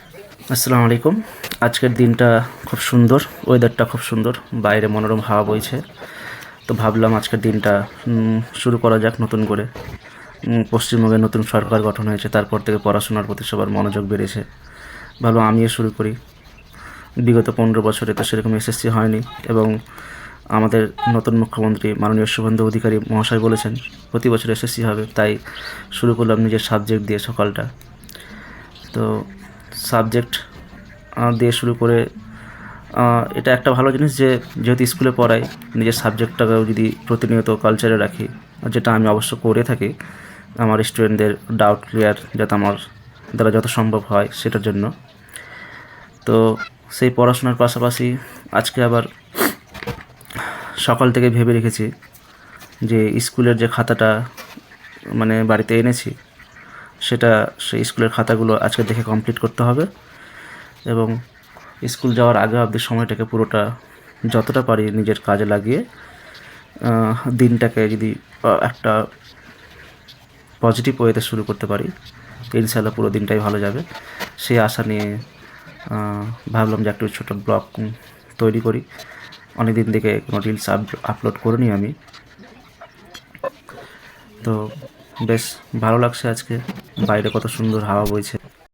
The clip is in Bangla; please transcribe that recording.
আসসালামু আলাইকুম। আজকের দিনটা খুব সুন্দর, ওয়েদারটা খুব সুন্দর, বাইরে মনোরম হাওয়া বইছে। তো ভাবলাম আজকের দিনটা শুরু করা যাক নতুন করে। পশ্চিমবঙ্গে নতুন সরকার গঠন হয়েছে, তারপর থেকে পড়াশোনার প্রতি সবার মনোযোগ বেড়েছে। ভাবলাম আমিও শুরু করি। বিগত 15 বছরে তো সেরকম এসএসসি হয়নি, এবং আমাদের নতুন মুখ্যমন্ত্রী মাননীয় শুভেন্দু অধিকারী মহাশয় বলেছেন প্রতি বছর এসএসসি হবে, তাই শুরু করলাম নিজের সাবজেক্ট দিয়ে সকালটা। তো সাবজেক্ট দিয়ে শুরু করে এটা একটা ভালো জিনিস যে যেহেতু স্কুলে পড়াই, নিজের সাবজেক্টটাকেও যদি প্রতিনিয়ত কালচারে রাখি, যেটা আমি অবশ্য করে থাকি আমার স্টুডেন্টদের ডাউট ক্লিয়ার যাতে আমার দ্বারা যত সম্ভব হয় সেটার জন্য। তো সেই পড়াশোনার পাশাপাশি আজকে আবার সকাল থেকে ভেবে রেখেছি যে স্কুলের যে খাতাটা মানে বাড়িতে এনেছি, সেটা সেই স্কুলের খাতাগুলো আজকে দেখে কমপ্লিট করতে হবে, এবং স্কুল যাওয়ার আগে অবধি সময়টাকে পুরোটা যতটা পারি নিজের কাজে লাগিয়ে দিনটাকে যদি একটা পজিটিভ ওয়েতে শুরু করতে পারি, ইনশাআল্লাহ পুরো দিনটাই ভালো যাবে। সেই আশা নিয়ে ভাবলাম যে একটু ছোটো ব্লগ তৈরি করি। অনেক দিন থেকে কোনো রিলস আপলোড করিনি আমি। তো বেশ ভালো লাগছে আজকে, বাইরে কত সুন্দর হাওয়া বইছে,